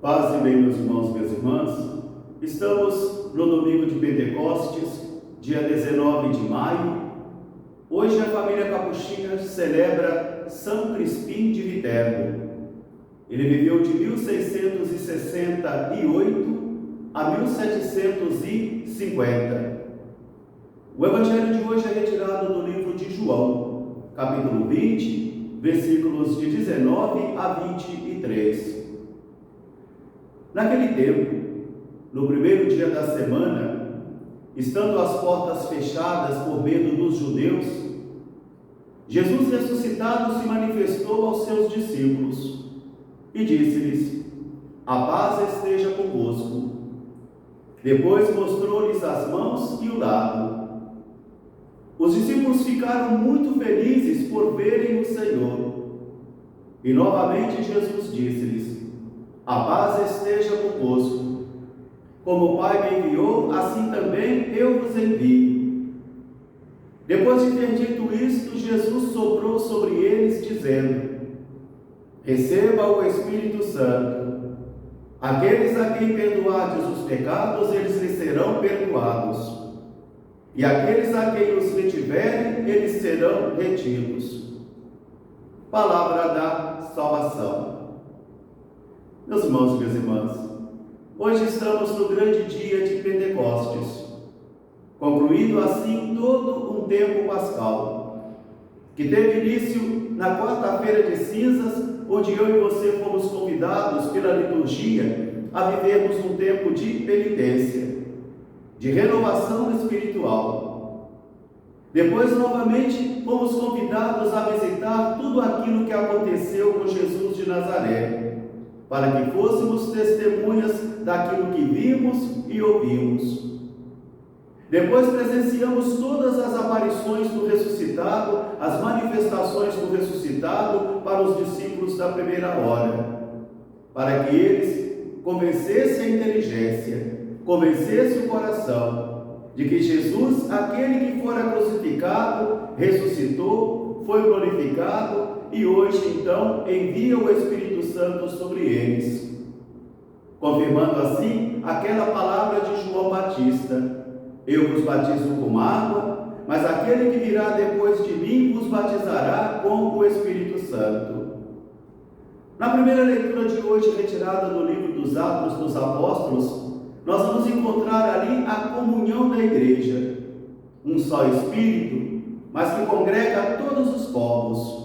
Paz e bem, meus irmãos e minhas irmãs. Estamos no domingo de Pentecostes, dia 19 de maio. Hoje a família Capuchinha celebra São Crispim de Viterbo. Ele viveu de 1668 a 1750. O evangelho de hoje é retirado do livro de João, capítulo 20, versículos de 19 a 23. Naquele tempo, no primeiro dia da semana, estando as portas fechadas por medo dos judeus, Jesus ressuscitado se manifestou aos seus discípulos e disse-lhes: "A paz esteja convosco." Depois mostrou-lhes as mãos e o lado. Os discípulos ficaram muito felizes por verem o Senhor. E novamente Jesus disse-lhes: "A paz esteja convosco. Como o Pai me enviou, assim também eu vos envio." Depois de ter dito isto, Jesus soprou sobre eles, dizendo: "Receba o Espírito Santo. Aqueles a quem perdoardes os pecados, eles lhes serão perdoados. E aqueles a quem os retiverem, eles serão retidos." Palavra da salvação. Meus irmãos e minhas irmãs, hoje estamos no grande dia de Pentecostes, concluindo assim todo um tempo pascal, que teve início na quarta-feira de cinzas, onde eu e você fomos convidados pela liturgia a vivermos um tempo de penitência, de renovação espiritual. Depois, novamente, fomos convidados a visitar tudo aquilo que aconteceu com Jesus de Nazaré, para que fôssemos testemunhas daquilo que vimos e ouvimos. Depois presenciamos todas as aparições do ressuscitado, as manifestações do ressuscitado para os discípulos da primeira hora, para que eles convencessem a inteligência, convencessem o coração de que Jesus, aquele que fora crucificado, ressuscitou, foi glorificado e hoje então envia o Espírito Santo sobre eles, confirmando assim aquela palavra de João Batista: "Eu vos batizo com água, mas aquele que virá depois de mim vos batizará com o Espírito Santo." Na primeira leitura de hoje, retirada do livro dos Atos dos Apóstolos, nós vamos encontrar ali a comunhão da igreja, um só Espírito, mas que congrega todos os povos,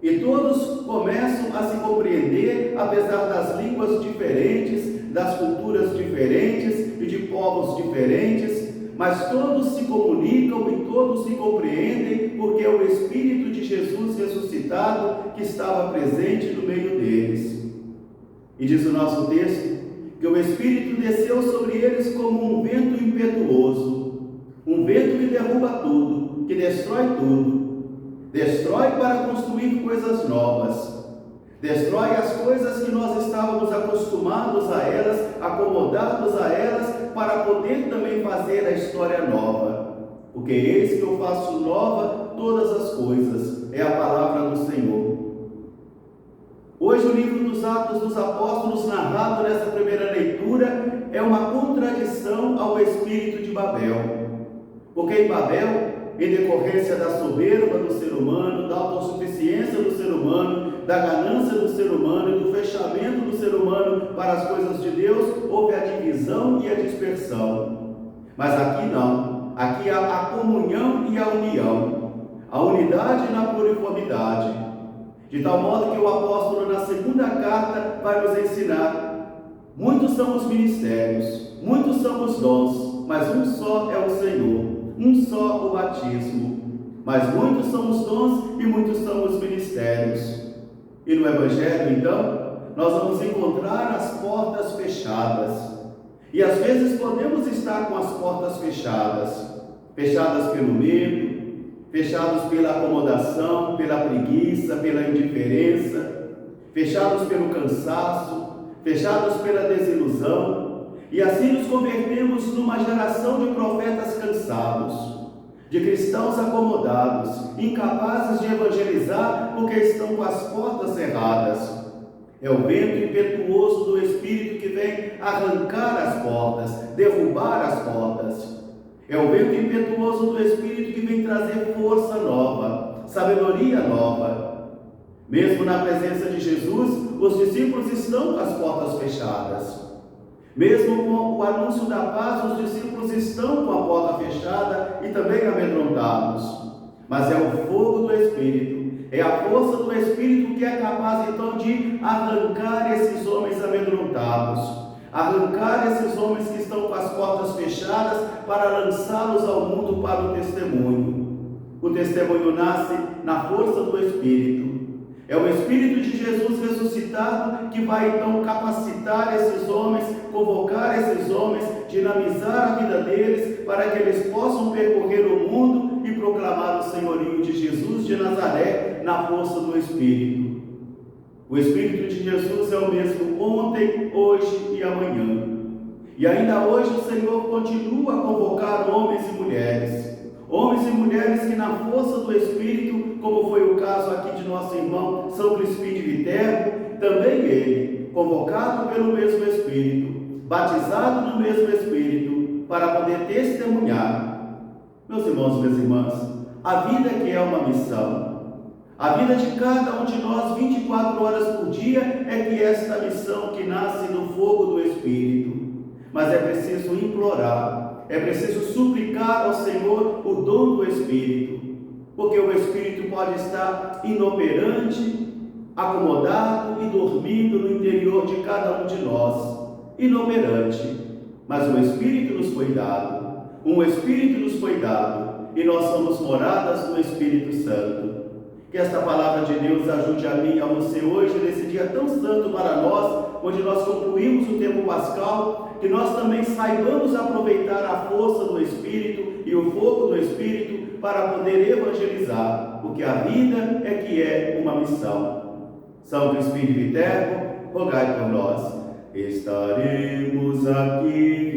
e todos começam a se compreender, apesar das línguas diferentes, das culturas diferentes e de povos diferentes, mas todos se comunicam e todos se compreendem, porque é o Espírito de Jesus ressuscitado que estava presente no meio deles. E diz o nosso texto que o Espírito desceu sobre eles como um vento impetuoso, um vento que derruba tudo, que destrói tudo, destrói para construir coisas novas, destrói as coisas que nós estávamos acostumados a elas, acomodados a elas, para poder também fazer a história nova. Porque eis que eu faço nova todas as coisas, é a palavra do Senhor. Hoje o livro dos Atos dos Apóstolos, narrado nessa primeira leitura, é uma contradição ao espírito de Babel. Porque em Babel, em decorrência da soberba do ser humano, da autossuficiência do ser humano, da ganância do ser humano e do fechamento do ser humano para as coisas de Deus, houve a divisão e a dispersão. Mas aqui não, aqui há a comunhão e a união, a unidade na pluriformidade, de tal modo que o apóstolo na segunda carta vai nos ensinar: muitos são os ministérios, muitos são os dons, mas um só é o Senhor, um só o batismo, mas muitos são os dons e muitos são os ministérios. E no Evangelho, então, nós vamos encontrar as portas fechadas. E às vezes podemos estar com as portas fechadas, fechadas pelo medo, fechados pela acomodação, pela preguiça, pela indiferença, fechados pelo cansaço, fechados pela desilusão, e assim nos convertemos numa geração de profetas cansados, de cristãos acomodados, incapazes de evangelizar porque estão com as portas cerradas. É o vento impetuoso do Espírito que vem arrancar as portas, derrubar as portas. É o vento impetuoso do Espírito que vem trazer força nova, sabedoria nova. Mesmo na presença de Jesus, os discípulos estão com as portas fechadas. Mesmo com o anúncio da paz, os discípulos estão com a porta fechada e também amedrontados. Mas é o fogo do Espírito, é a força do Espírito que é capaz então de arrancar esses homens amedrontados, arrancar esses homens que estão com as portas fechadas para lançá-los ao mundo para o testemunho. O testemunho nasce na força do Espírito. É o Espírito de Jesus ressuscitado que vai então capacitar esses homens, convocar esses homens, dinamizar a vida deles para que eles possam percorrer o mundo e proclamar o senhorio de Jesus de Nazaré na força do Espírito. O Espírito de Jesus é o mesmo ontem, hoje e amanhã. E ainda hoje o Senhor continua a convocar homens e mulheres que na força do Espírito, como foi o caso aqui de nosso irmão São Crispim de Viterbo, também ele, convocado pelo mesmo Espírito, batizado no mesmo Espírito, para poder testemunhar. Meus irmãos, minhas irmãs, a vida que é uma missão, a vida de cada um de nós 24 horas por dia é que esta missão que nasce do fogo do Espírito. Mas é preciso implorar, é preciso suplicar ao Senhor o dom do Espírito, porque o Espírito pode estar inoperante, acomodado e dormindo no interior de cada um de nós, inoperante, mas o Espírito nos foi dado, um Espírito nos foi dado, e nós somos moradas do Espírito Santo. Que esta palavra de Deus ajude a mim e a você hoje, nesse dia tão santo para nós, onde nós concluímos o tempo pascal, que nós também saibamos aproveitar a força do Espírito e o fogo do Espírito para poder evangelizar, porque a vida é que é uma missão. São Crispim de Viterbo, rogai por nós. Estaremos aqui